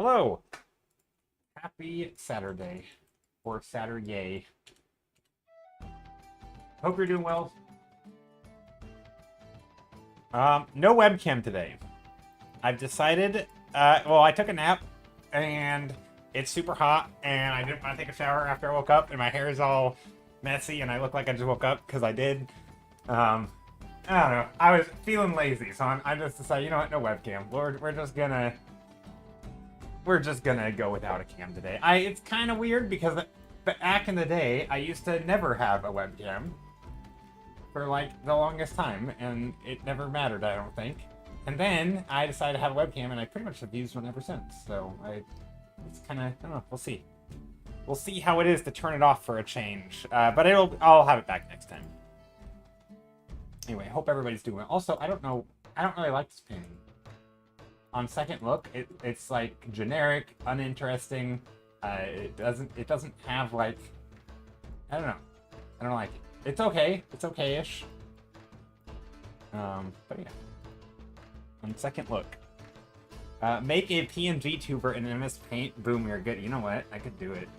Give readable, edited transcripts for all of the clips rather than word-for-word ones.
Hello. Happy Saturday. Or Saturday. Hope you're doing well. No webcam today. I've decided, well, I took a nap, and it's super hot, and I didn't want to take a shower after I woke up, and my hair is all messy, and I look like I just woke up, because I did. I don't know. I was feeling lazy, so I just decided, you know what, no webcam. We're just gonna go without a cam today. It's kind of weird, because back in the day, I used to never have a webcam for like the longest time, and it never mattered, I don't think. And then I decided to have a webcam, and I pretty much have used one ever since. So it's kind of, I don't know. We'll see. We'll see how it is to turn it off for a change. But I'll have it back next time. Anyway, I hope everybody's doing well. Also, I don't know. I don't really like this painting. On second look, it's like generic, uninteresting. It doesn't have like, I don't know. I don't like it. It's okay. It's okay-ish. But yeah. On second look. Make a PNG tuber in MS Paint. Boom, you're good. You know what? I could do it.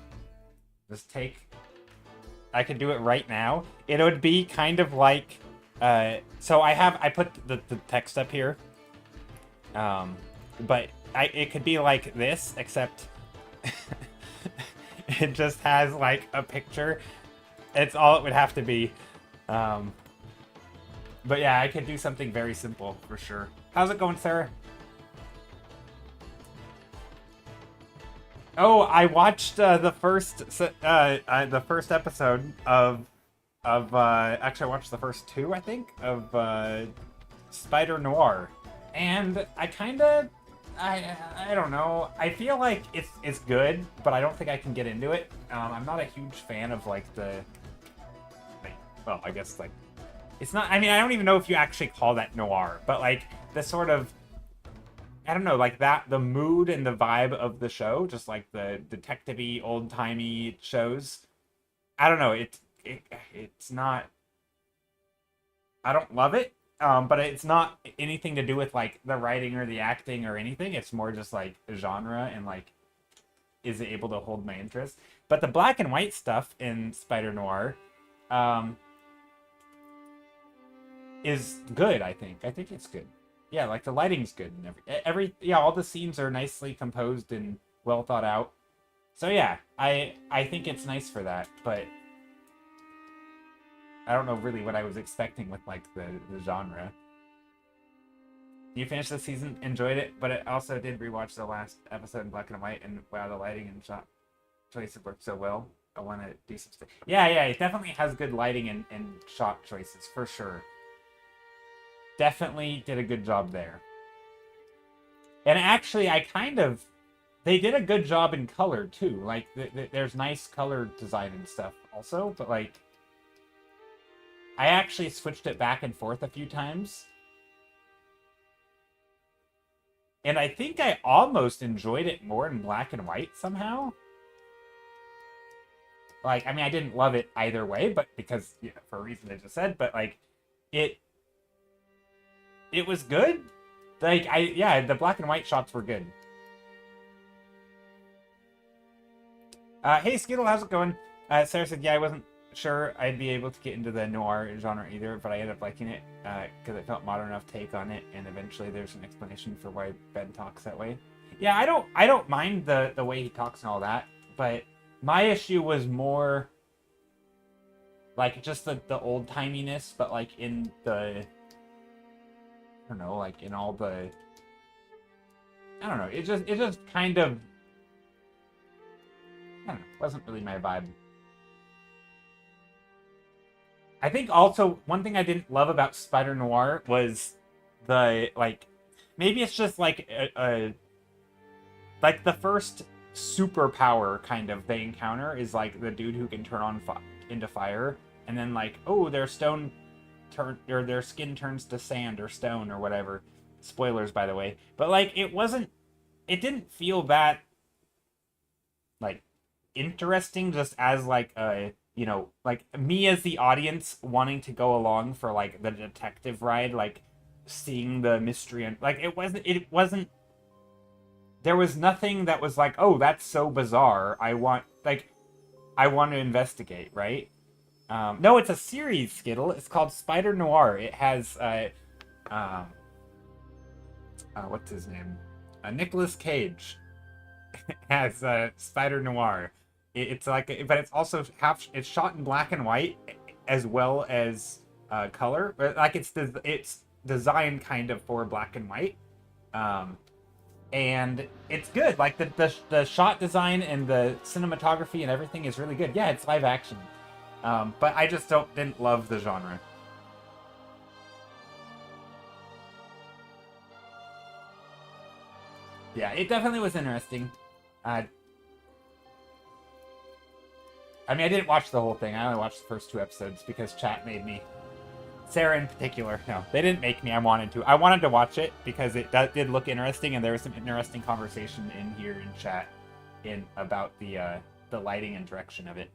I could do it right now. It would be kind of like, so I put the text up here. But it could be like this, except it just has like a picture. It's all it would have to be. But yeah, I could do something very simple for sure. How's it going, Sarah? Oh, I watched the first episode of actually I watched the first two, I think, of Spider Noir, and I don't know. I feel like it's good, but I don't think I can get into it. I'm not a huge fan of like well, I guess like it's not. I mean, I don't even know if you actually call that noir, but like the sort of, I don't know, like the mood and the vibe of the show, just like the detective-y, old-timey shows. I don't know. It's not. I don't love it. But it's not anything to do with like the writing or the acting or anything. It's more just like genre and like, is it able to hold my interest? But the black and white stuff in Spider Noir, is good. I think it's good. Yeah, like the lighting's good and yeah, all the scenes are nicely composed and well thought out. So yeah, I think it's nice for that, but I don't know really what I was expecting with like the genre. You finished the season, enjoyed it, but it also did rewatch the last episode in black and white, and wow, the lighting and shot choices worked so well. I want to do some stuff. Yeah, it definitely has good lighting and shot choices for sure. Definitely did a good job there. And actually, they did a good job in color too. Like there's nice color design and stuff also, but like, I actually switched it back and forth a few times. And I think I almost enjoyed it more in black and white somehow. Like, I mean, I didn't love it either way, but because, yeah, for a reason I just said, but like, it was good. Like, yeah, the black and white shots were good. Hey, Skittle, how's it going? Sarah said, yeah, I wasn't sure I'd be able to get into the noir genre either, but I ended up liking it because it felt modern enough take on it, and eventually there's an explanation for why Ben talks that way. Yeah, I don't mind the way he talks and all that, but my issue was more like just the old timiness, but like in the, I don't know, like in all the, I don't know, it just kind of, I don't know, wasn't really my vibe. I think also one thing I didn't love about Spider Noir was the like, maybe it's just like like the first superpower kind of they encounter is like the dude who can turn on into fire, and then like, oh, their their skin turns to sand or stone or whatever. Spoilers, by the way. But like, it didn't feel that like interesting, just as like a, you know, like me as the audience wanting to go along for like the detective ride, like seeing the mystery, and like it wasn't there was nothing that was like, oh, that's so bizarre. I want to investigate, right? No, it's a series, Skittle. It's called Spider Noir. It has um, what's his name? Nicolas Cage has Spider Noir. It's like, but it's also it's shot in black and white as well as color. Like it's designed kind of for black and white, and it's good. Like the shot design and the cinematography and everything is really good. Yeah, it's live action, but I just didn't love the genre. Yeah, it definitely was interesting. Uh, I mean, I didn't watch the whole thing. I only watched the first 2 episodes because chat made me. Sarah in particular. No, they didn't make me. I wanted to. I wanted to watch it because it did look interesting, and there was some interesting conversation in here in chat about the lighting and direction of it.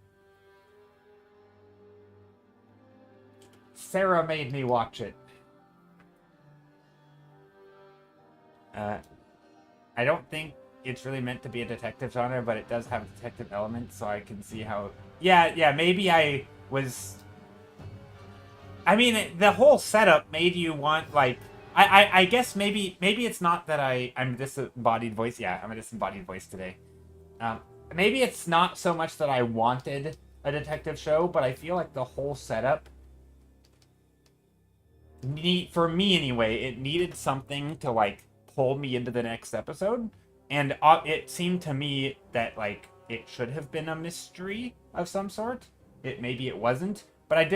Sarah made me watch it. I don't think it's really meant to be a detective genre, but it does have a detective element, so I can see how. Yeah. Maybe I was. I mean, the whole setup made you want like. I guess maybe it's not that I'm a disembodied voice. Yeah, I'm a disembodied voice today. Maybe it's not so much that I wanted a detective show, but I feel like the whole setup. For me anyway, it needed something to like pull me into the next episode, and it seemed to me that like it should have been a mystery of some sort. Maybe it wasn't, but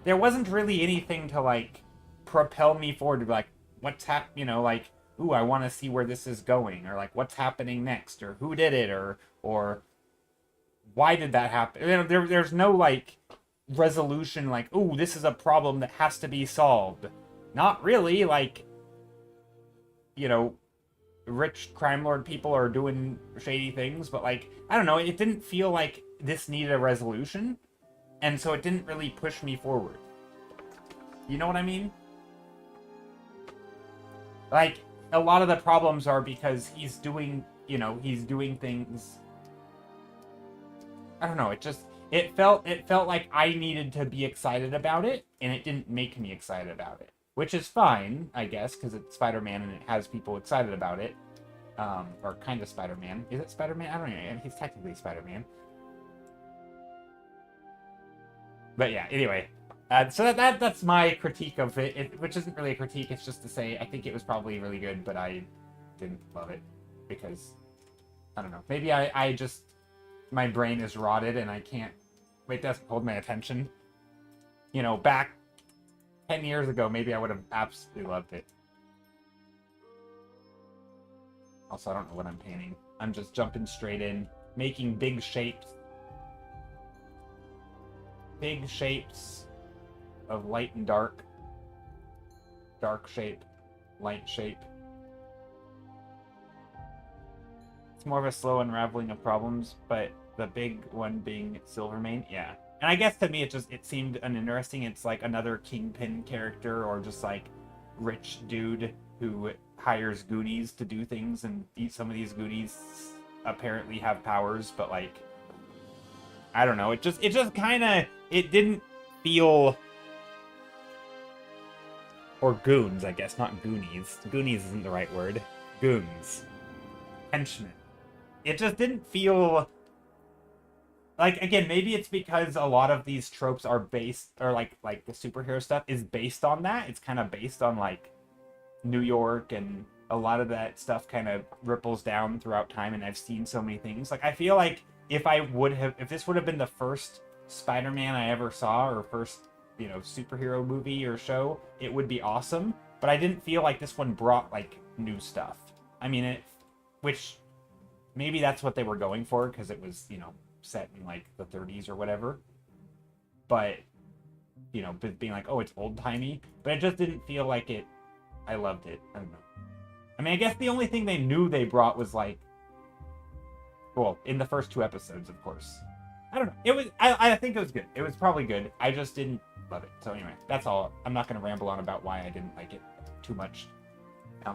there wasn't really anything to like propel me forward to be like what's like, ooh, I want to see where this is going, or like what's happening next, or who did it, or why did that happen. There's no like resolution like, ooh, this is a problem that has to be solved. Not really. Like, rich crime lord people are doing shady things, but like, I don't know, it didn't feel like this needed a resolution, and so it didn't really push me forward. You know what I mean? Like, a lot of the problems are because he's doing things. I don't know, it felt like I needed to be excited about it, and it didn't make me excited about it. Which is fine, I guess, because it's Spider-Man and it has people excited about it. Or kind of Spider-Man. Is it Spider-Man? I don't know. He's technically Spider-Man. But yeah, anyway. So that's my critique of it, which isn't really a critique. It's just to say I think it was probably really good, but I didn't love it. Because, I don't know. Maybe I just... My brain is rotted and I can't... It doesn't hold my attention. Back 10 years ago, maybe I would have absolutely loved it. Also, I don't know what I'm painting. I'm just jumping straight in, making big shapes. Big shapes of light and dark. Dark shape, light shape. It's more of a slow unraveling of problems, but the big one being Silvermane, yeah. And I guess to me it seemed uninteresting. It's like another Kingpin character, or just like rich dude who hires Goonies to do things, and some of these Goonies apparently have powers, but like, I don't know. It just kind of, it didn't feel, or goons, I guess, not Goonies. Goonies isn't the right word. Goons. Henchmen. It just didn't feel... Like, again, maybe it's because a lot of these tropes are based, or like the superhero stuff is based on that. It's kind of based on like New York, and a lot of that stuff kind of ripples down throughout time, and I've seen so many things. Like, I feel like if this would have been the first Spider-Man I ever saw, or first, superhero movie or show, it would be awesome. But I didn't feel like this one brought like new stuff. I mean, which maybe that's what they were going for, because it was, set in like the 30s or whatever, but being like, oh, it's old-timey, but it just didn't feel like it. I loved it. I don't know. I mean, I guess the only thing they knew they brought was like, well, in the first 2 episodes, of course. I don't know. It was, I think it was good. It was probably good. I just didn't love it. So anyway, that's all. I'm not going to ramble on about why I didn't like it too much.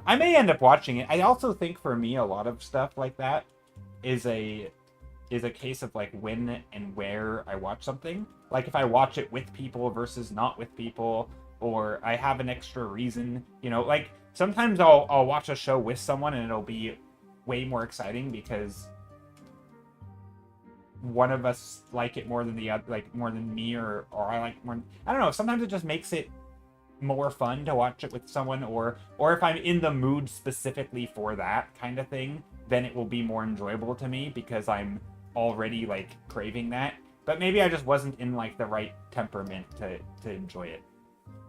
I may end up watching it. I also think for me, a lot of stuff like that is a case of like when and where I watch something. Like if I watch it with people versus not with people, or I have an extra reason, you know, like sometimes I'll watch a show with someone and it'll be way more exciting because one of us like it more than the other, like more than me, or I like more. I don't know. Sometimes it just makes it more fun to watch it with someone, or if I'm in the mood specifically for that kind of thing, then it will be more enjoyable to me because I'm already like craving that. But maybe I just wasn't in like the right temperament to enjoy it.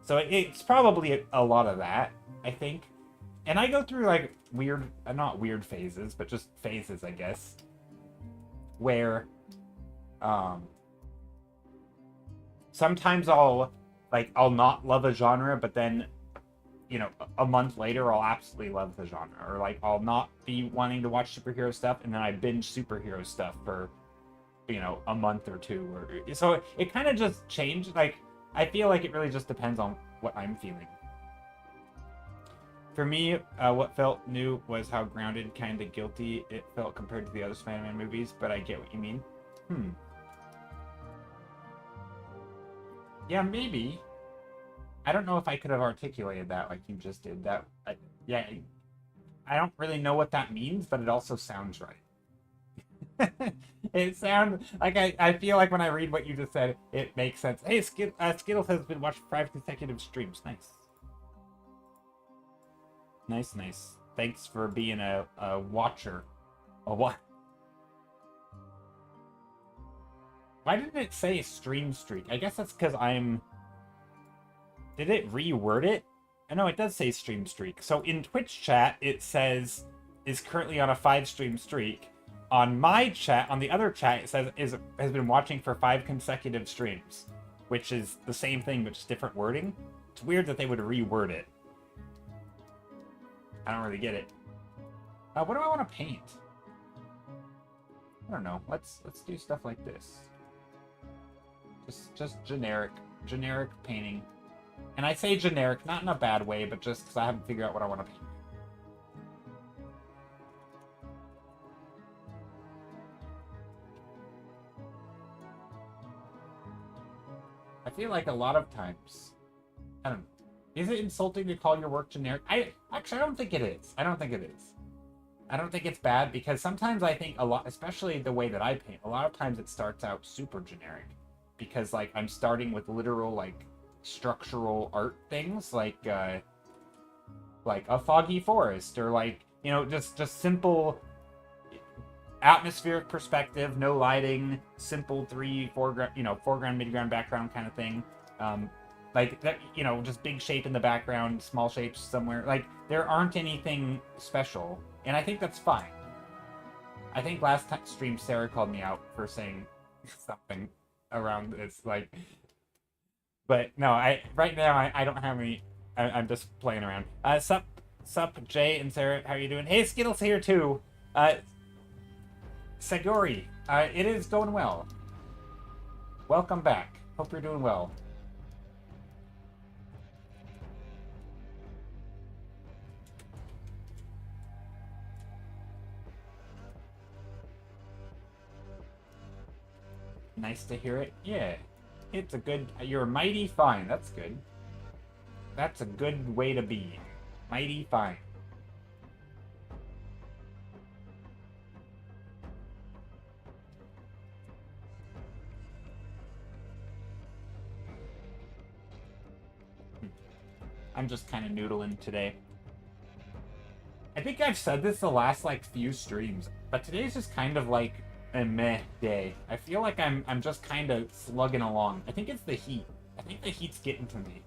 So it's probably a lot of that, I think. And I go through like weird, not weird phases, but just phases, I guess, where sometimes I'll not love a genre, but then, you know, a month later I'll absolutely love the genre. Or like I'll not be wanting to watch superhero stuff and then I binge superhero stuff for, you know, a month or two. Or so it kind of just changed. Like I feel like it really just depends on what I'm feeling. For me, what felt new was how grounded, kind of guilty it felt compared to the other Spider-Man movies, but I get what you mean. Yeah, maybe. I don't know if I could have articulated that like you just did. Yeah, I don't really know what that means, but it also sounds right. It sounds like I feel like when I read what you just said, it makes sense. Hey, Skittles has been watching 5 consecutive streams. Nice. Nice. Thanks for being a watcher. A what? Why didn't it say stream streak? I guess that's because I'm... Did it reword it? I know it does say stream streak. So in Twitch chat, it says is currently on a 5-stream streak. On my chat, on the other chat, it says has been watching for 5 consecutive streams, which is the same thing but just different wording. It's weird that they would reword it. I don't really get it. What do I want to paint? I don't know. Let's do stuff like this. Just generic painting. And I say generic, not in a bad way, but just because I haven't figured out what I want to paint. I feel like a lot of times, I don't know. Is it insulting to call your work generic? I don't think it is. I don't think it is. I don't think it's bad because sometimes I think a lot, especially the way that I paint, a lot of times it starts out super generic because like I'm starting with literal like structural art things like a foggy forest or like, you know, just simple atmospheric perspective, no lighting, simple foreground, midground, background kind of thing. Like that, you know, just big shape in the background, small shapes somewhere. Like there aren't anything special, and I think that's fine. I think last stream Sarah called me out for saying something around this, like. But no, right now I don't have any. I'm just playing around. Sup, Jay and Sarah, how are you doing? Hey, Skittles here too. Sagori, it is going well. Welcome back. Hope you're doing well. Nice to hear it. Yeah. It's a good... You're mighty fine. That's good. That's a good way to be. Mighty fine. I'm just kind of noodling today. I think I've said this the last, like, few streams, but today's just kind of, like, a meh day. I feel like I'm just kind of slugging along. I think it's the heat. I think the heat's getting to me.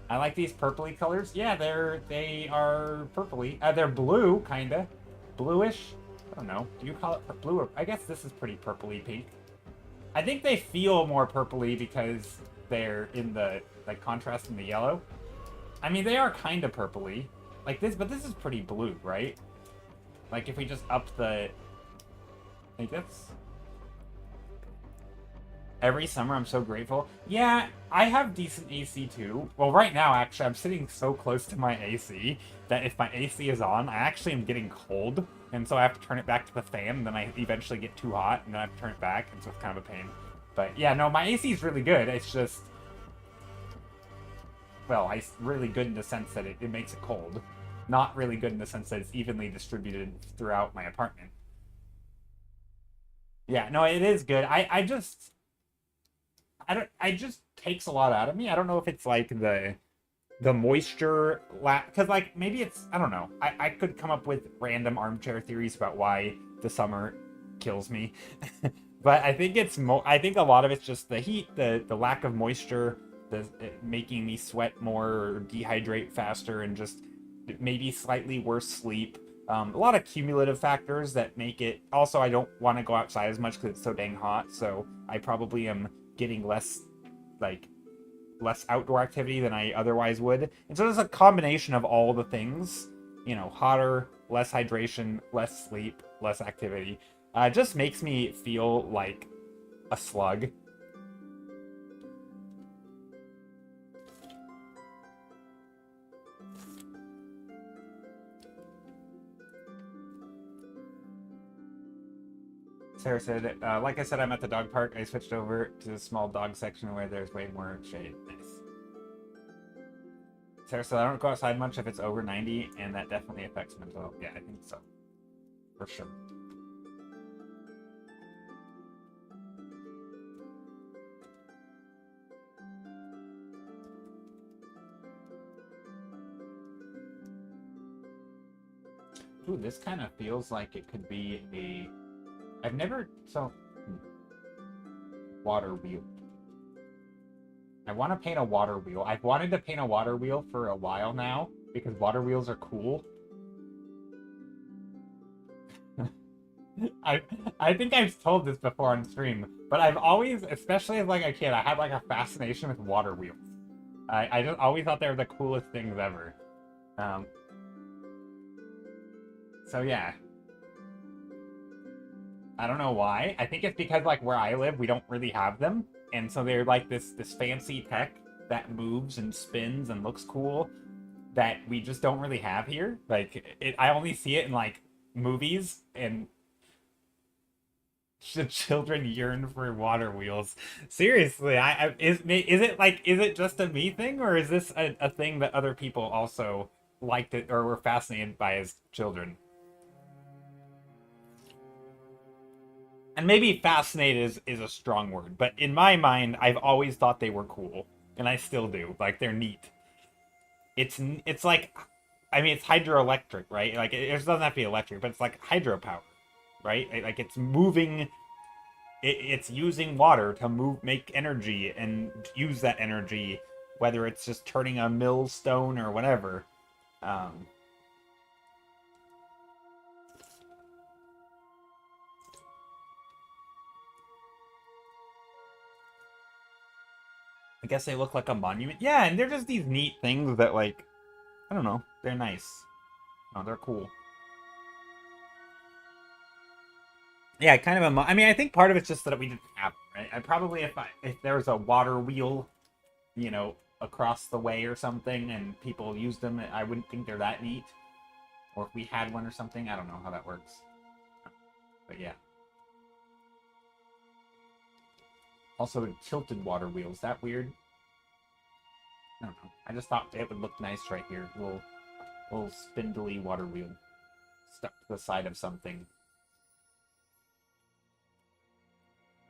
I like these purpley colors. Yeah, they are purpley. They're blue, kinda. Bluish. I don't know. Do you call it blue? Or, I guess this is pretty purpley pink. I think they feel more purpley because they're in the like contrast in the yellow. I mean, they are kind of purpley, like this, but this is pretty blue, right? Like if we just up the. Like that's... Every summer, I'm so grateful. Yeah, I have decent AC too. Well, right now, actually, I'm sitting so close to my AC that if my AC is on, I actually am getting cold, and so I have to turn it back to the fan, and then I eventually get too hot, and then I have to turn it back, and so it's kind of a pain. But yeah, no, my AC is really good. It's just, well, it's really good in the sense that it makes it cold. Not really good in the sense that it's evenly distributed throughout my apartment. Yeah, no, it is good. I don't, it just takes a lot out of me. I don't know if it's like the moisture because like maybe it's I don't know. I could come up with random armchair theories about why the summer kills me. But I think I think a lot of it's just the heat, the lack of moisture, the it making me sweat more or dehydrate faster and just maybe slightly worse sleep. A lot of cumulative factors that make it. Also, I don't want to go outside as much because it's so dang hot. So I probably am getting like less outdoor activity than I otherwise would. And so there's a combination of all the things, hotter, less hydration, less sleep, less activity. Just makes me feel like a slug. Sarah said, like I said, I'm at the dog park. I switched over to the small dog section where there's way more shade. Nice. Sarah said, I don't go outside much if it's over 90, and that definitely affects mental health. Yeah, I think so. For sure. Ooh, this kind of feels like it could be a... I've never... So... Water wheel. I want to paint a water wheel. I've wanted to paint a water wheel for a while now, because water wheels are cool. I I think I've told this before on stream, but I've always, especially as like a kid, I had like a fascination with water wheels. I just always thought they were the coolest things ever. Um, so yeah, I don't know why. I think it's because like where I live, we don't really have them, and so they're like this fancy tech that moves and spins and looks cool that we just don't really have here. Like I only see it in like movies and the children yearn for water wheels. Seriously, is it like is it just a me thing or is this a thing that other people also liked it or were fascinated by as children? And maybe fascinated is a strong word, but in my mind, I've always thought they were cool, and I still do. Like they're neat. It's like, I mean, it's hydroelectric, right? Like it doesn't have to be electric, but it's like hydropower, right? Like it's moving it's using water to make energy and use that energy, whether it's just turning a millstone or whatever. Um, I guess they look like a monument. Yeah, and they're just these neat things that, like, I don't know, they're nice. Oh, they're cool. Yeah, kind of a. I mean, I think part of it's just that we didn't have them, right? I probably if there was a water wheel, across the way or something, and people used them, I wouldn't think they're that neat. Or if we had one or something, I don't know how that works. But yeah. Also, tilted water wheels. That weird? I don't know. I just thought it would look nice right here. Little spindly water wheel stuck to the side of something.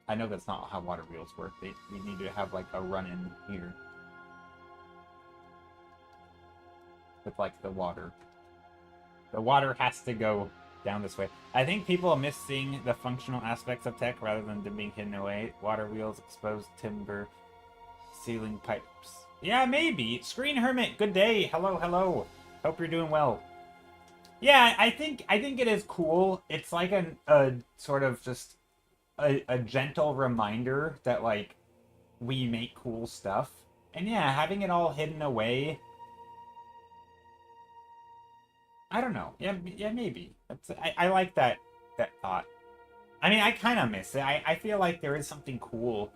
I know that's not how water wheels work. You need to have like a run-in here with like the water. The water has to go down this way. I think people miss seeing the functional aspects of tech rather than them being hidden away. Water wheels, exposed timber, ceiling pipes. Yeah, maybe. Screen Hermit, good day. Hello, hello. Hope you're doing well. Yeah, I think it is cool. It's like a sort of just a gentle reminder that like we make cool stuff. And yeah, having it all hidden away. I don't know. Yeah, maybe. I like that thought. I mean, I kind of miss it. I feel like there is something cool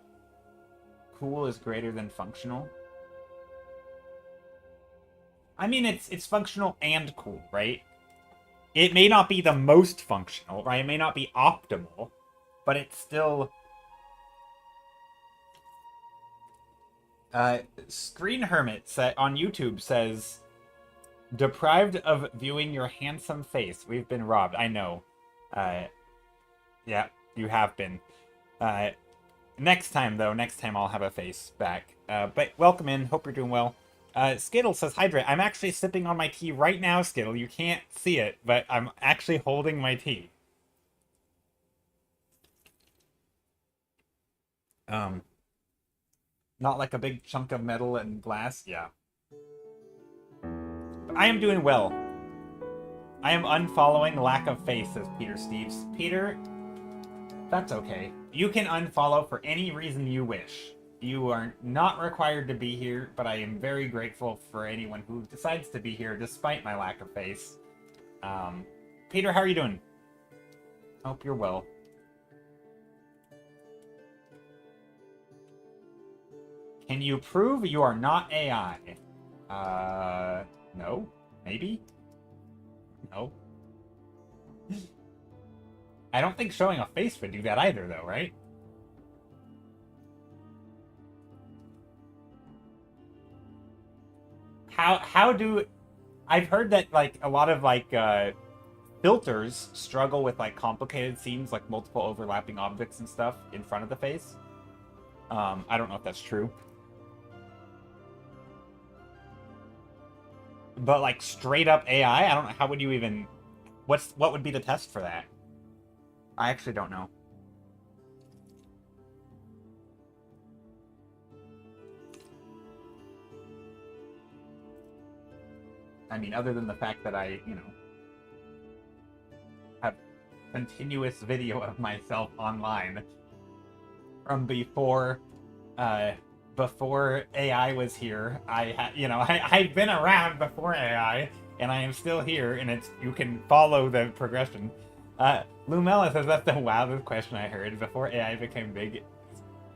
cool is greater than functional? I mean, it's functional and cool, right? It may not be the most functional, right? It may not be optimal, but it's still... Screen Hermit on YouTube says, deprived of viewing your handsome face. We've been robbed. I know. Yeah, you have been. Next time, though. Next time I'll have a face back. But welcome in. Hope you're doing well. Skittle says, hydrate. I'm actually sipping on my tea right now, Skittle. You can't see it, but I'm actually holding my tea. Not like a big chunk of metal and glass? Yeah. But I am doing well. I am unfollowing lack of faith, says Peter Steves. Peter, that's okay. You can unfollow for any reason you wish. You are not required to be here, but I am very grateful for anyone who decides to be here despite my lack of faith. Peter, how are you doing? Hope you're well. Can you prove you are not AI? No? Maybe? No? I don't think showing a face would do that either, though, right? How do... I've heard that, like, a lot of, like, filters struggle with, like, complicated scenes, like multiple overlapping objects and stuff in front of the face. I don't know if that's true. But, like, straight up AI? I don't know. How would you even... What would be the test for that? I actually don't know. I mean, other than the fact that I, you know, have continuous video of myself online from before AI was here. I've been around before AI, and I am still here, and you can follow the progression. Lumella says that's the wildest question I heard. Before AI became big,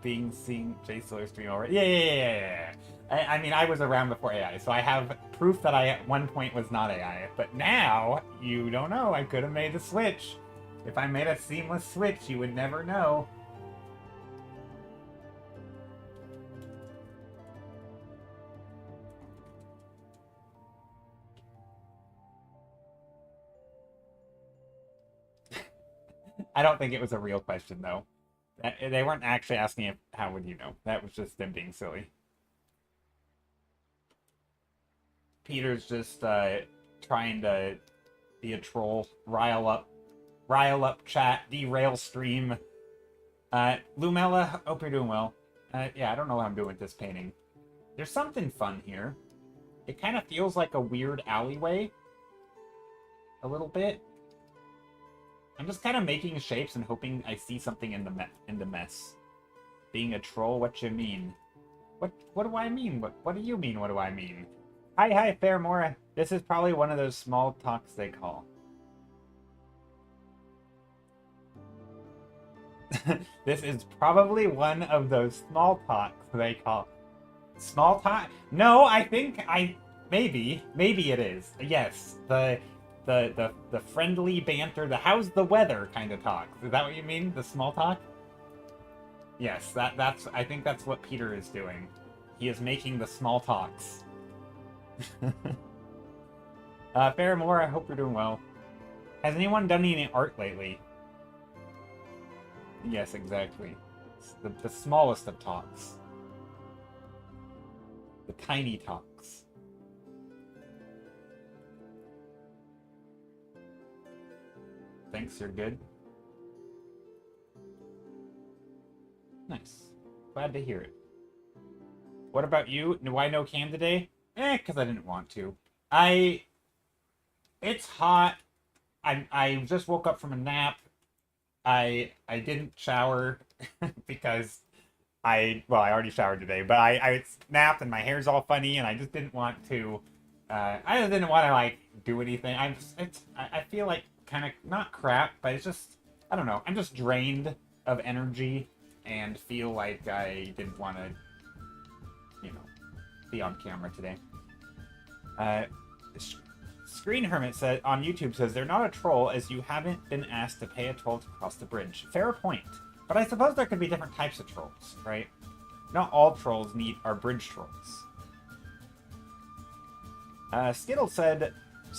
seeing Jay Stiller stream already. Yeah. I mean, I was around before AI, so I have proof that I at one point was not AI. But now, you don't know. I could have made a switch. If I made a seamless switch, you would never know. I don't think it was a real question, though. They weren't actually asking if, how would you know. That was just them being silly. Peter's just trying to be a troll, rile up chat, derail stream. Lumella, hope you're doing well. Yeah, I don't know what I'm doing with this painting. There's something fun here. It kind of feels like a weird alleyway. A little bit. I'm just kind of making shapes and hoping I see something in the mess. Being a troll, what you mean? What do I mean? What do you mean, what do I mean? Hi, Fairmora. This is probably one of those small talks they call. This is probably one of those small talks they call. Small talk? No, I think maybe it is. Yes, the friendly banter, the how's the weather kind of talk. Is that what you mean? The small talk? Yes, I think that's what Peter is doing. He is making the small talks. Fairmore, I hope you're doing well. Has anyone done any art lately? Yes, exactly. It's the smallest of talks. The tiny talks. Thanks, you're good. Nice. Glad to hear it. What about you? Why no cam today? Because I didn't want to. It's hot. I just woke up from a nap. I didn't shower because I already showered today, but I napped and my hair's all funny and I just didn't want to like do anything. I feel like kind of not crap, but it's just, I don't know. I'm just drained of energy and feel like I didn't want to be on camera today. Screen Hermit said on YouTube says they're not a troll as you haven't been asked to pay a toll to cross the bridge. Fair point. But I suppose there could be different types of trolls, right? Not all trolls are bridge trolls. Skittle said,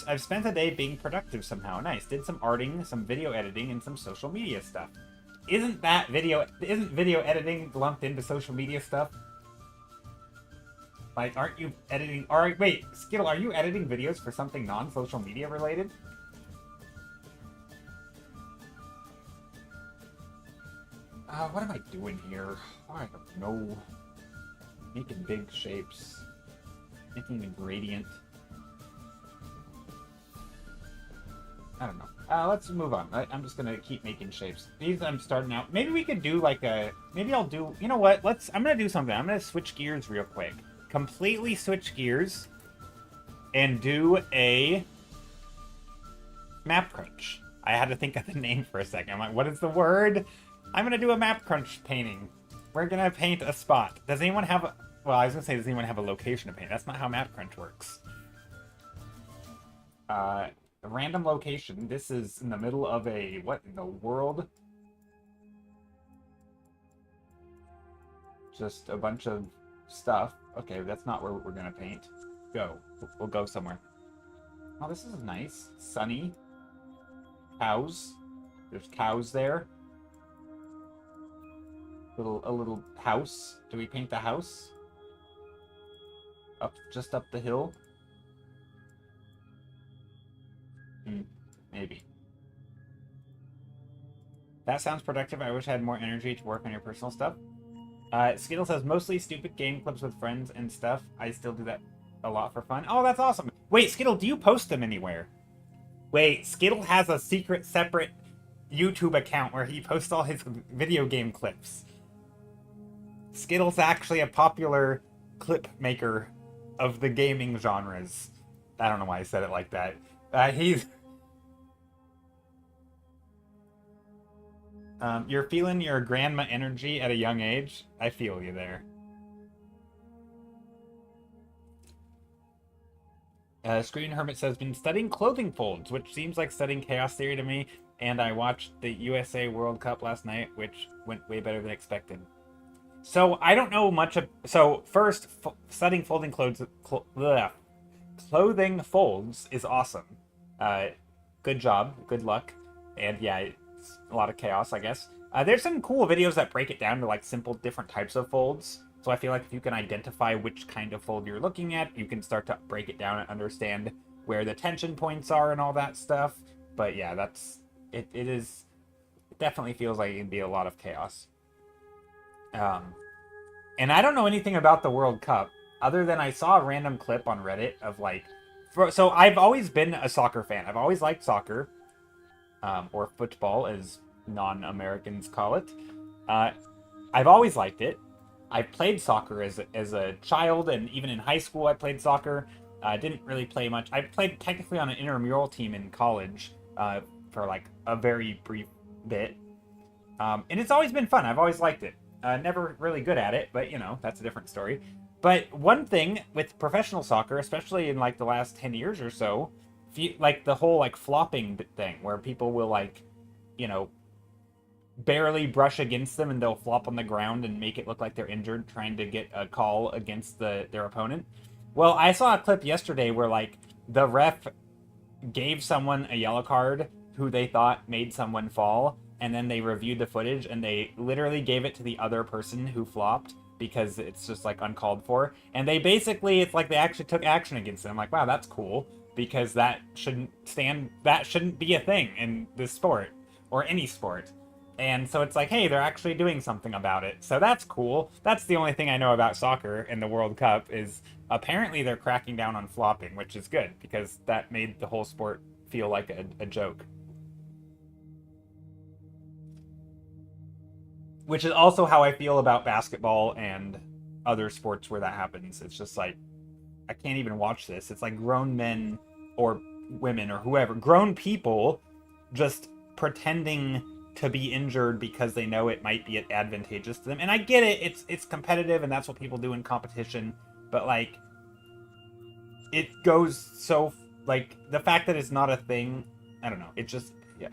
I've spent a day being productive somehow. Nice. Did some arting, some video editing, and some social media stuff. Isn't video editing lumped into social media stuff? Like, aren't you editing... Alright, wait, Skittle, are you editing videos for something non-social media related? What am I doing here? I don't know. Making big shapes. Making a gradient. I don't know. Let's move on. I'm just gonna keep making shapes. These I'm starting out. Maybe we could do like a... Maybe I'll do... You know what? I'm gonna do something. I'm gonna switch gears real quick. Completely switch gears. And do a... Map crunch. I had to think of the name for a second. I'm like, what is the word? I'm gonna do a map crunch painting. We're gonna paint a spot. Does anyone have a... Well, I was gonna say, does anyone have a location to paint? That's not how map crunch works. A random location. This is in the middle of a... What in the world? Just a bunch of stuff. Okay, that's not where we're gonna paint. Go. We'll go somewhere. Oh, this is nice. Sunny. Cows. There's cows there. A little house. Do we paint the house? Just up the hill? Maybe. That sounds productive. I wish I had more energy to work on your personal stuff. Skittle says, mostly stupid game clips with friends and stuff. I still do that a lot for fun. Oh, that's awesome. Wait, Skittle, do you post them anywhere? Wait, Skittle has a secret, separate YouTube account where he posts all his video game clips. Skittle's actually a popular clip maker of the gaming genres. I don't know why I said it like that. You're feeling your grandma energy at a young age? I feel you there. Screen Hermit says, been studying clothing folds, which seems like studying chaos theory to me, and I watched the USA World Cup last night, which went way better than expected. So, I don't know much of... So, first, studying clothing folds is awesome. Good job. Good luck. And yeah, it's a lot of chaos, I guess. There's some cool videos that break it down to, like, simple different types of folds. So I feel like if you can identify which kind of fold you're looking at, you can start to break it down and understand where the tension points are and all that stuff. But yeah, that's... It definitely feels like it can be a lot of chaos. And I don't know anything about the World Cup, other than I saw a random clip on Reddit of, like... So I've always been a soccer fan. I've always liked soccer. Or football, as non-Americans call it. I've always liked it. I played soccer as a child, and even in high school I played soccer. I didn't really play much. I played technically on an intramural team in college for like a very brief bit. And it's always been fun. I've always liked it. Never really good at it, but you know, that's a different story. But one thing with professional soccer, especially in like the last 10 years or so, like the whole like flopping thing where people will like, you know, barely brush against them and they'll flop on the ground and make it look like they're injured trying to get a call against their opponent. Well, I saw a clip yesterday where like the ref gave someone a yellow card who they thought made someone fall, and then they reviewed the footage and they literally gave it to the other person who flopped because it's just like uncalled for. And they basically, it's like they actually took action against them. I'm like, wow, that's cool, because that shouldn't be a thing in this sport or any sport. And so it's like, hey, they're actually doing something about it. So that's cool. That's the only thing I know about soccer in the World Cup is apparently they're cracking down on flopping, which is good because that made the whole sport feel like a joke. Which is also how I feel about basketball and other sports where that happens. It's just like, I can't even watch this. It's like grown men or women or whoever, grown people just pretending to be injured because they know it might be advantageous to them. And I get it, it's competitive and that's what people do in competition, But, like, it goes so, like, the fact that it's not a thing, I don't know. It just, yeah.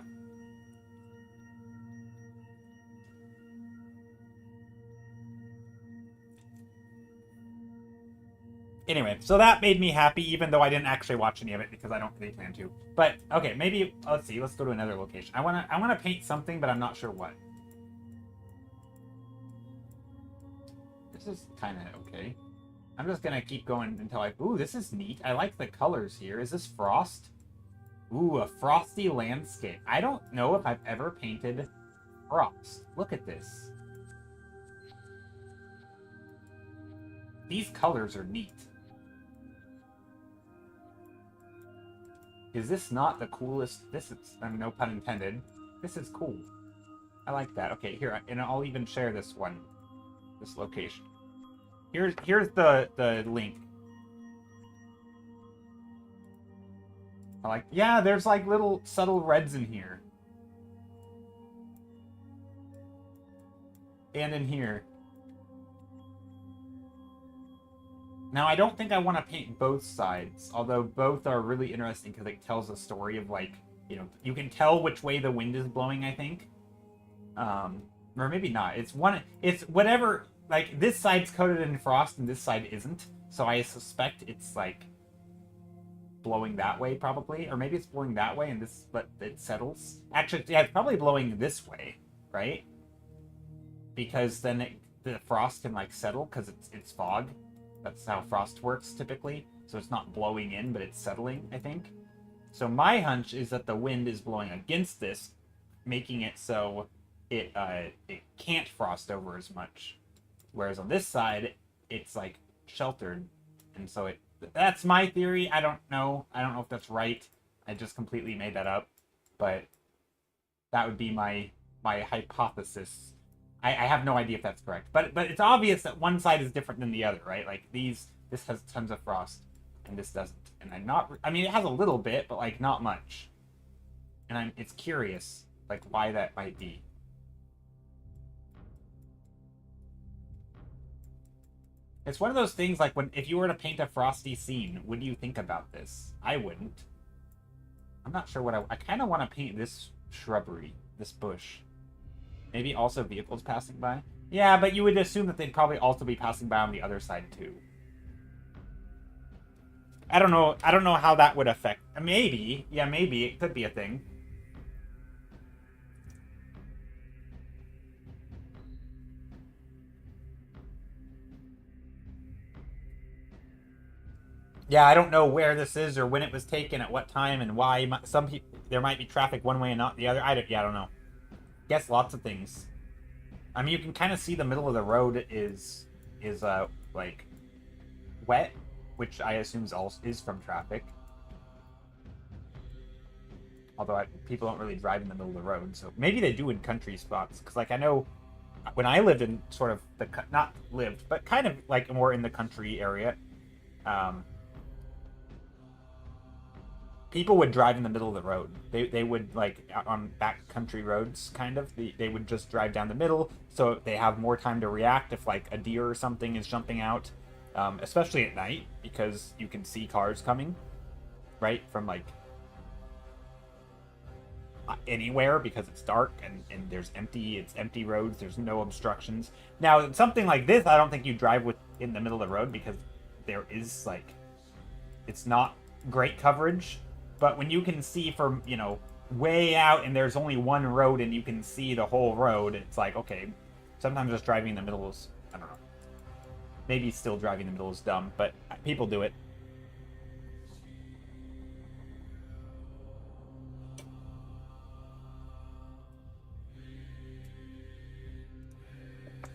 Anyway, so that made me happy, even though I didn't actually watch any of it because I don't really plan to. But okay, maybe let's see. Let's go to another location. I wanna paint something, but I'm not sure what. This is kind of okay. I'm just gonna keep going until I. Ooh, this is neat. I like the colors here. Is this frost? Ooh, a frosty landscape. I don't know if I've ever painted frost. Look at this. These colors are neat. Is this not the coolest? This is, no pun intended. This is cool. I like that. Okay, here, and I'll even share this one, this location. Here's the link. I like, yeah, there's like little subtle reds in here. And in here. Now, I don't think I want to paint both sides, although both are really interesting because it tells a story of, like, you know, you can tell which way the wind is blowing, I think. Or maybe not. It's whatever, like, this side's coated in frost and this side isn't, so I suspect it's, like, blowing that way, probably. Or maybe it's blowing that way and this, but it settles. Actually, yeah, it's probably blowing this way, right? Because then the frost can, like, settle because it's fog. That's how frost works, typically. So it's not blowing in, but it's settling, I think. So my hunch is that the wind is blowing against this, making it so it can't frost over as much. Whereas on this side, it's, like, sheltered. And so that's my theory. I don't know. I don't know if that's right. I just completely made that up. But that would be my hypothesis. I have no idea if that's correct, but it's obvious that one side is different than the other, right? Like this has tons of frost, and this doesn't. And I mean, it has a little bit, but like not much. And it's curious, like why that might be. It's one of those things like if you were to paint a frosty scene, would you think about this? I wouldn't. I'm not sure what I kind of want to paint this shrubbery, this bush. Maybe also vehicles passing by? Yeah, but you would assume that they'd probably also be passing by on the other side, too. I don't know how that would affect... Maybe. Yeah, maybe. It could be a thing. Yeah, I don't know where this is or when it was taken, at what time, and why. Some people... There might be traffic one way and not the other. I don't know. Guess lots of things. I mean, you can kind of see the middle of the road is like wet, which I assume is from traffic. Although people don't really drive in the middle of the road, so maybe they do in country spots. Because like I know when I lived in sort of not lived, but kind of like more in the country area, people would drive in the middle of the road. They would, like, on back country roads, kind of. They would just drive down the middle, so they have more time to react if, like, a deer or something is jumping out. Especially at night, because you can see cars coming, right? From, like, anywhere, because it's dark and it's empty roads. There's no obstructions. Now, something like this, I don't think you drive in the middle of the road, because there is, like, it's not great coverage. But when you can see from, you know, way out and there's only one road and you can see the whole road, it's like, okay, sometimes just driving in the middle is, I don't know. Maybe still driving in the middle is dumb, but people do it.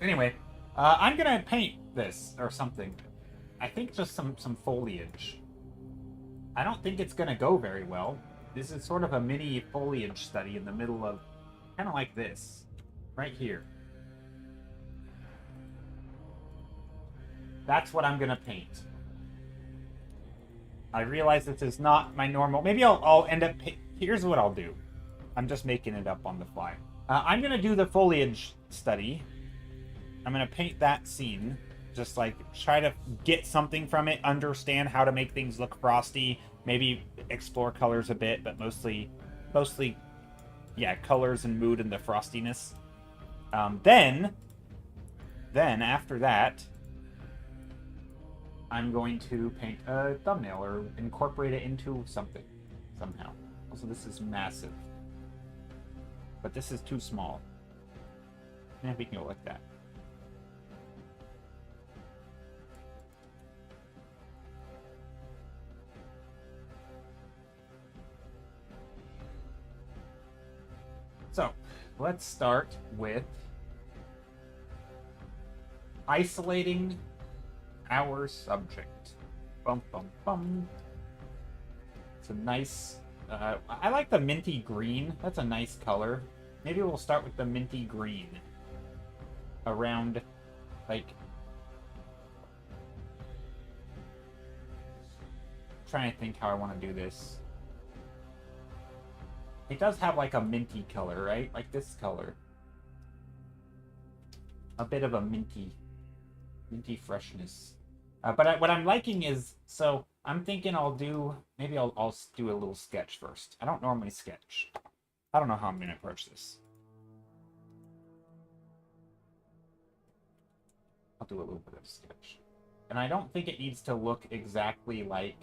Anyway, I'm gonna paint this or something. I think just some foliage. I don't think it's gonna go very well. This is sort of a mini foliage study in the middle of, kind of like this, right here. That's what I'm gonna paint. I realize this is not my normal. Maybe I'll end up. Here's what I'll do. I'm just making it up on the fly. I'm gonna do the foliage study. I'm gonna paint that scene, Just like try to get something from it, understand how to make things look frosty, maybe explore colors a bit, but mostly, yeah, colors and mood and the frostiness. Then after that, I'm going to paint a thumbnail or incorporate it into something somehow. Also, this is massive, but this is too small. Yeah, we can go like that. So, let's start with isolating our subject. Bum, bum, bum. It's a nice... I like the minty green. That's a nice color. Maybe we'll start with the minty green. Around, like... I'm trying to think how I want to do this. It does have like a minty color, right? Like this color. A bit of a minty freshness. But what I'm liking is, so I'm thinking I'll do, maybe I'll do a little sketch first. I don't normally sketch. I don't know how I'm going to approach this. I'll do a little bit of sketch. And I don't think it needs to look exactly like,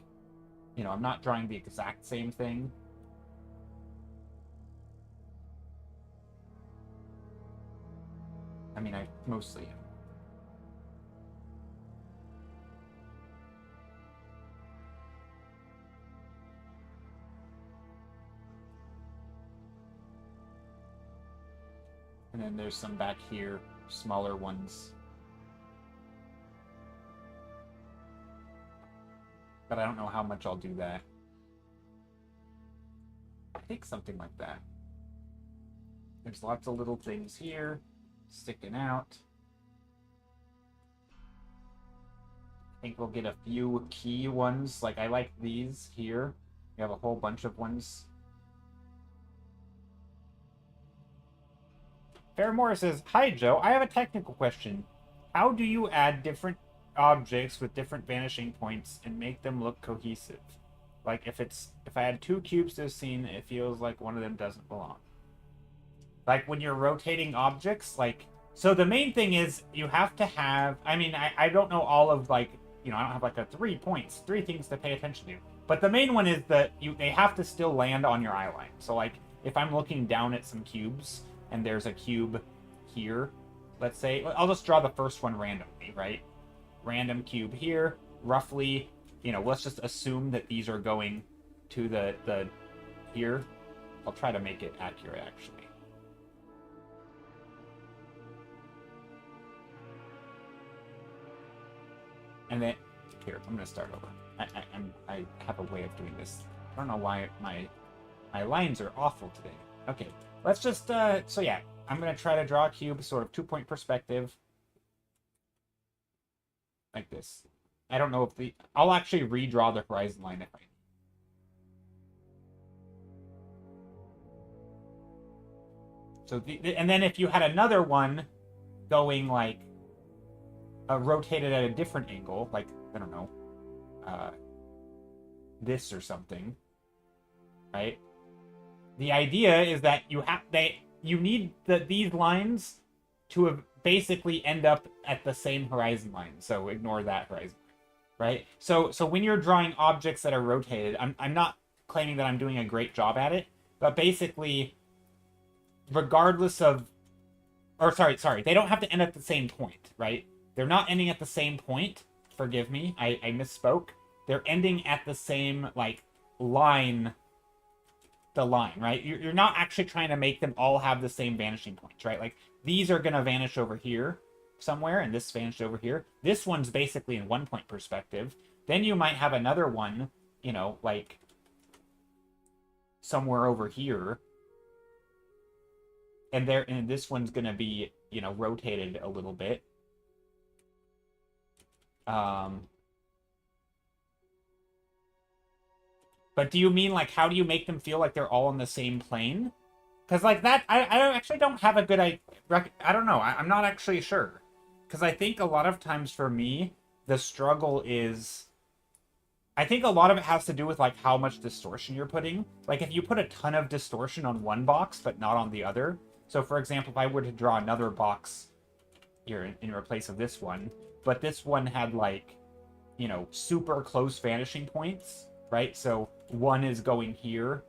you know, I'm not drawing the exact same thing. I mean, I mostly am. And then there's some back here, smaller ones. But I don't know how much I'll do that. I think something like that. There's lots of little things here sticking out. I think we'll get a few key ones. Like, I like these here. We have a whole bunch of ones. Fairmore says, "Hi, Joe. I have a technical question. How do you add different objects with different vanishing points and make them look cohesive? Like, if I add 2 cubes to a scene, it feels like one of them doesn't belong." Like, when you're rotating objects, like... So the main thing is, you have to have... I mean, I don't know all of, like... You know, I don't have, like, 3 things to pay attention to. But the main one is that they have to still land on your eye line. So, like, if I'm looking down at some cubes, and there's a cube here, let's say... I'll just draw the first one randomly, right? Random cube here. Roughly, you know, let's just assume that these are going to the here. I'll try to make it accurate, actually. And then, here, I'm gonna start over. I have a way of doing this. I don't know why my lines are awful today. Okay, let's just, so yeah, I'm gonna try to draw a cube, sort of 2-point perspective. Like this. I don't know if I'll actually redraw the horizon line if I need. So, and then if you had another one going, like, rotated at a different angle, like, I don't know, this or something, right? The idea is that you need these lines to basically end up at the same horizon line, so ignore that horizon line, right? So when you're drawing objects that are rotated, I'm not claiming that I'm doing a great job at it, but basically, regardless of, or sorry, they don't have to end at the same point, right? They're not ending at the same point. Forgive me, I misspoke. They're ending at the same, like, line, right? You're not actually trying to make them all have the same vanishing points, right? Like, these are going to vanish over here somewhere, and this vanished over here. This one's basically in 1-point perspective. Then you might have another one, you know, like, somewhere over here. And this one's going to be, you know, rotated a little bit. But do you mean, like, how do you make them feel like they're all on the same plane? Because, like, that, I actually don't have a good idea. I don't know. I'm not actually sure. Because I think a lot of times for me, the struggle is, I think a lot of it has to do with like how much distortion you're putting. Like if you put a ton of distortion on one box but not on the other. So for example, if I were to draw another box here in replace of this one, but this one had like, you know, super close vanishing points, right? So one is going here,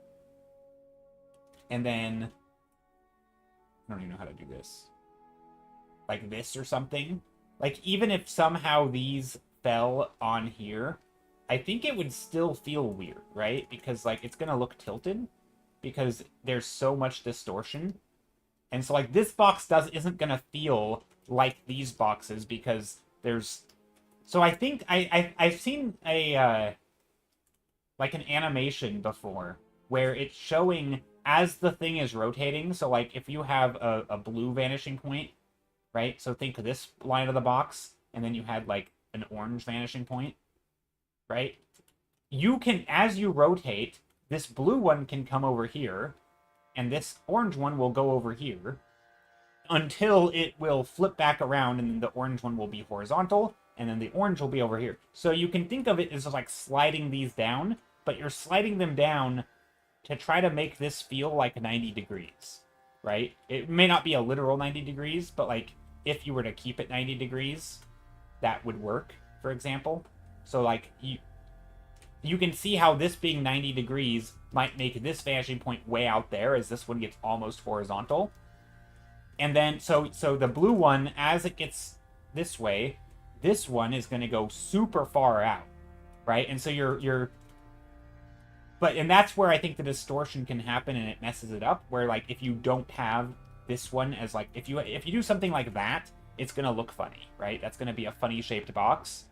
and then I don't even know how to do this. Like this or something. Like even if somehow these fell on here, I think it would still feel weird, right? Because like it's gonna look tilted because there's so much distortion. And so like this box isn't gonna feel like these boxes because there's, so I think I've seen a like an animation before where it's showing as the thing is rotating. So like if you have a blue vanishing point, right? So think of this line of the box, and then you had like an orange vanishing point, right? You can, as you rotate, this blue one can come over here, and this orange one will go over here, until it will flip back around, and then the orange one will be horizontal, and then the orange will be over here. So you can think of it as like sliding these down, but you're sliding them down to try to make this feel like 90 degrees, right? It may not be a literal 90 degrees, but like if you were to keep it 90 degrees, that would work, for example. So like you can see how this being 90 degrees might make this vanishing point way out there as this one gets almost horizontal. And then, so the blue one, as it gets this way, this one is going to go super far out, right? And so and that's where I think the distortion can happen and it messes it up, where like if you don't have this one as like, if you do something like that, it's going to look funny, right? That's going to be a funny shaped box.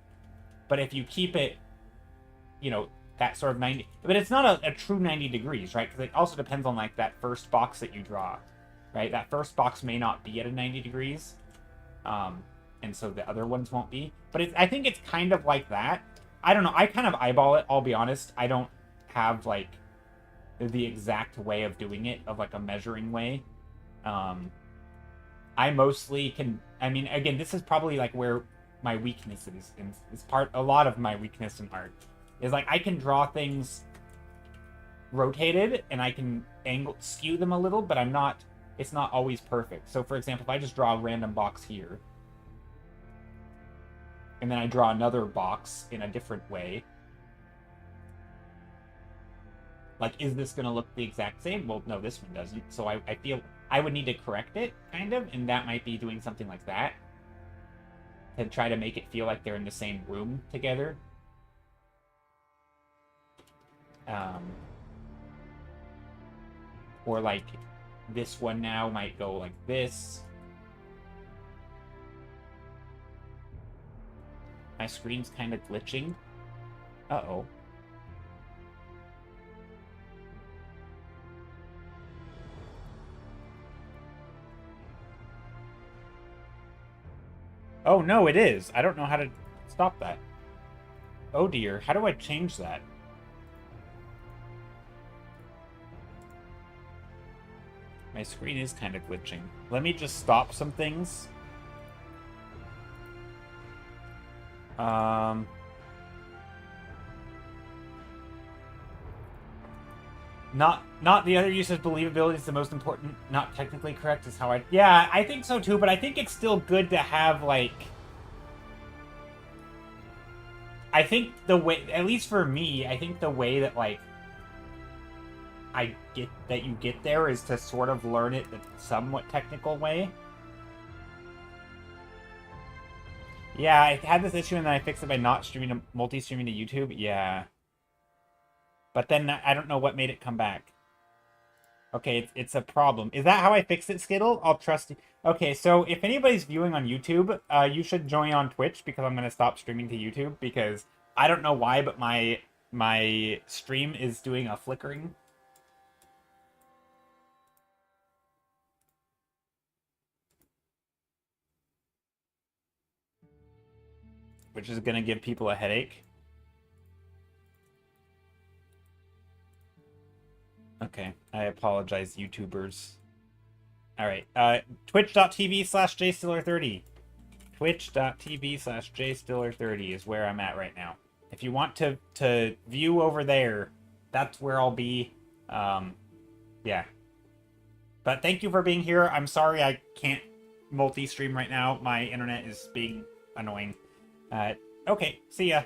But if you keep it, you know, that sort of 90, but it's not a true 90 degrees, right? Because it also depends on like that first box that you draw. Right, that first box may not be at a 90 degrees, and so the other ones won't be. But I think it's kind of like that. I don't know. I kind of eyeball it. I'll be honest. I don't have like the exact way of doing it, of like a measuring way. I mostly can. I mean, again, this is probably like where my weakness is part. A lot of my weakness in art is like I can draw things rotated and I can skew them a little, but it's not always perfect. So for example, if I just draw a random box here, and then I draw another box in a different way, like, is this going to look the exact same? Well, no, this one doesn't. So I feel I would need to correct it, kind of, and that might be doing something like that to try to make it feel like they're in the same room together. Or like this one now might go like this. My screen's kind of glitching. Uh-oh. Oh, no, it is. I don't know how to stop that. Oh, dear. How do I change that? My screen is kind of glitching. Let me just stop some things. Not the other use of believability is the most important. Not technically correct is how I... Yeah, I think so too, but I think it's still good to have, like... I think the way... At least for me, I think the way that, like... you get there is to sort of learn it the somewhat technical way. Yeah, I had this issue and then I fixed it by not streaming multi-streaming to YouTube. Yeah. But then I don't know what made it come back. Okay, it's a problem. Is that how I fixed it, Skittle? I'll trust you. Okay, so if anybody's viewing on YouTube, you should join on Twitch because I'm going to stop streaming to YouTube because I don't know why, but my stream is doing a flickering. Which is going to give people a headache. Okay, I apologize, YouTubers. All right, twitch.tv/jstiller30. Twitch.tv/jstiller30 is where I'm at right now. If you want to view over there, that's where I'll be. Yeah. But thank you for being here. I'm sorry I can't multi-stream right now. My internet is being annoying. Okay, see ya.